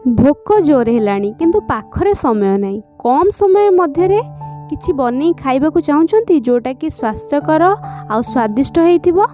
भोक जोर हेलाणी किंतु पाखरे समय नहीं। कम समय मध्य किछि बनै खाइबाकू चाहुचंती जोटा कि स्वास्थ्यकर आ स्वादिष्ट होइथिबो।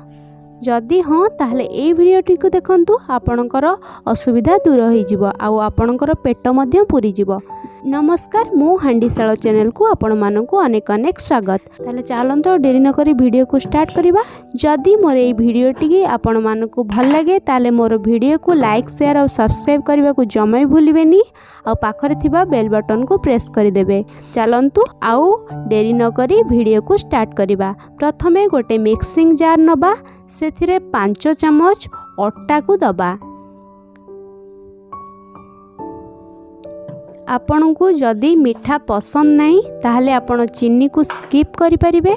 जदि हाँ ताहले ए भिडियोटी को देखंतु आपणकर असुविधा दूर होइजिबो आ आपणकर पेट मध्य पूरी जिवो। नमस्कार, मु हांडीशाल चैनल को आपण मानकु अनेक अनेक स्वागत। ताले चलंतो डेरी न करी वीडियो को स्टार्ट करिबा। जदि मोर ए भिडियोटी की आपण मानकु भल लागे ताले मोर भिडियो को लाइक शेयर और सब्सक्राइब करबा को जमै भूलिबेनी आ पाखरे थिबा बेल बटन को प्रेस कर देबे। चलंतु आउ डेरी न करी वीडियो को स्टार्ट करिबा। प्रथमे गोटे मिक्सिंग जार नबा, सेथिरे 5 चम्मच अटा को दबा। आपण को जदि मीठा पसंद नहीं ताहले आपण चीनी को स्किप करि परिबे।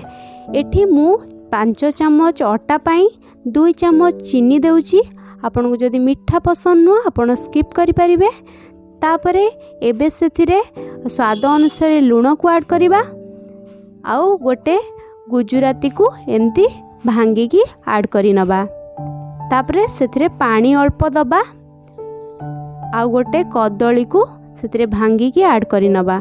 एठी मु 5 चम्मच अटा पाई 2 चम्मच चीनी देउची। आपण को जदि मीठा पसंद नु आपण स्किप करि परिबे। तापरे एबे सेथिरे स्वाद अनुसार लूण को ऐड करिबा। आउ गोटे गुजराती को एमती भांगी की ऐड करि नबा। तापरे सेथिरे पानी अल्प दबा। आउ गोटे कदली को सेतिरे भांगी की ऐड करि नबा।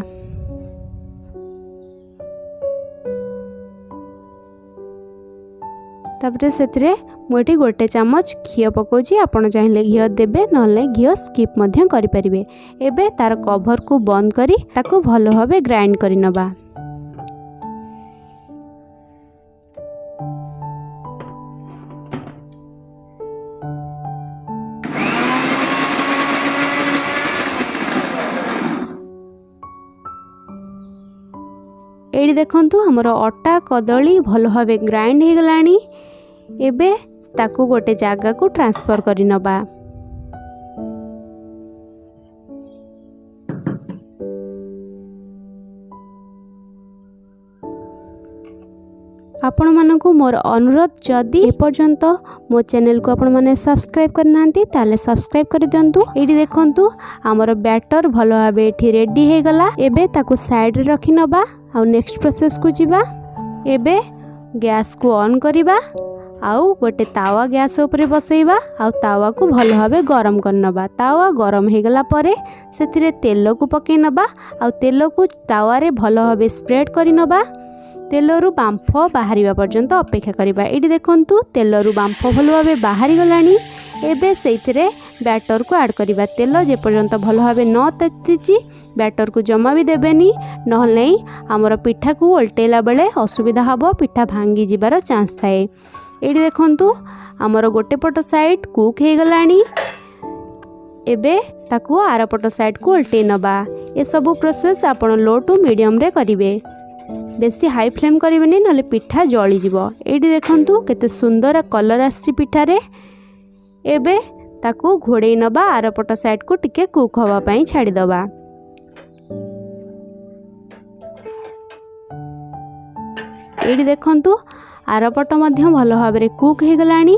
तापरे सेतिरे मोटी गोटे चम्मच घी पकोची। आपण चाहिले घी देबे नले घी स्किप मध्य करि परिबे। एबे तार कवर को बंद करी ताको भलो भाबे ग्राइंड करि नबा। एडी देखंतु हमर अटा कदली भलो भाबे ग्राइंड हो गलानी। एबे ताकू गोटे जागा को ट्रांसफर करि नबा। आपण मानकु मोर अनुरोध, जदि एपर्यंत मो चैनल को आपण माने सब्सक्राइब करनांती ताले सब्सक्राइब कर दियंतु। एडी देखंतु हमर बैटर भलो भाबे एठी रेडी हो गला। एबे ताकू साइड रे रखि नबा। आउ नेक्स्ट प्रोसेस को जीवा। एबे गैस को ऑन करिबा। आउ गोटे तावा गैस ऊपर बसैबा। आउ तावा को भलो भाबे गरम करनबा। तावा गरम हो गला परे सेथिरे तेल को पकै नबा। आउ तेल को तावा रे भलो भाबे स्प्रेड करि नबा। तेलरू बांफ बाहरिबा पर्यंत अपेक्षा करिबा। एडी देखंतु तेलरू बांफ भलो भाबे बाहरी गलानी। एबे सेथिरे बैटर को ऐड करिबा। तेल जे पर्यंत भलो भाबे न ततिची बैटर को जमा भी देबेनी, नहले हमर पिठा को उल्टेला बेले असुविधा हबो, पिठा भांगी जिबार चांस थाए। एडी देखंतु हमर गोटे पट साइड कुक हे गलानी। एबे ताकू आर पट साइड को उल्टे नबा। ए सब प्रोसेस आपण लो टू मीडियम रे करिवे। बेसी हाई फ्लेम करिवेनी नले पिठा जळी जिवो। एडी देखंतु केते सुंदर कलर आसी पिठा रे। एबे ताकू घोड़े नबा। आर पट साइड को टिके कुक हवा पई छाड़ी दबा। एडी देखंतु आर पट मध्य भलो भाबरे कुक हे गलानी।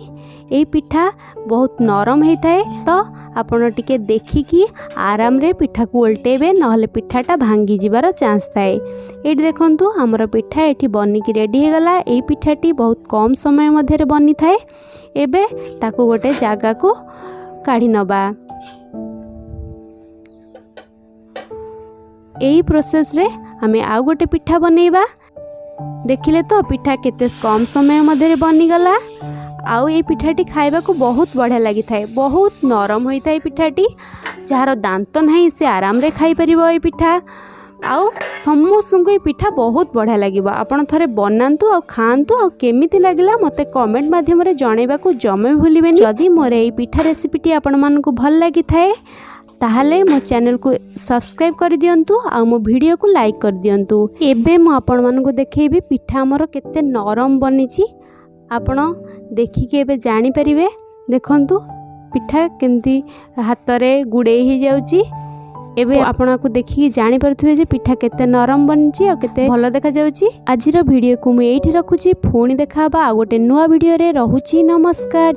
ए पिठा बहुत नरम होता तो आपण टिके देखिकी आराम रे पिठा को उल्टेबे, नहले पिठाटा भांगी जिबार चांस थाए। एठी देखंतु हमर पिठा एठी बनिकी रेडी हो गला। ए पिठाटी बहुत कम समय मध्य रे बनी थाए। एबे ताको गोटे जागा को काढी नबा। एही प्रोसेस रे हमें आउ गोटे पिठा बनेइबा। देखिले तो पिठा केते कम समय मध्य बनी गला। आउ ये पिठाटी खाइबा को बहुत बढ़िया लगी थाए। बहुत नरम होता है पिठाटी। जार दांत नहीं से आराम रे खाई परिबो ए पिठा। आउ समस्त को ये पिठा बहुत बढ़िया लगे। आपण थरे बनातु आ खातु आ केमिति लागिला मते कमेंट माध्यम रे जणैबा को जमे भूलिबेनी। जदि मोर ए पिठा रेसिपीटी आपण मानकु भल लागि थाए ताहले मो चैनल को सब्सक्राइब कर दियंतु आ मो वीडियो को लाइक कर दियंतु। एबे मो आपण मानकु देखेबी पिठा हमर केते नरम बनिची। आपण देखिके एबे जानि परिबे। देखंतु पिठा केमती हाथ रे गुड़े ही जाउची। एबे आपण को देखिके जानि परथुवे जे पिठा केते नरम बनिची आ केते भलो देखा जाउची। आजिर वीडियो को मु एठी रखुची। पुणी देखाबा आ गोटे नुवा वीडियो रे। रहुची नमस्कार।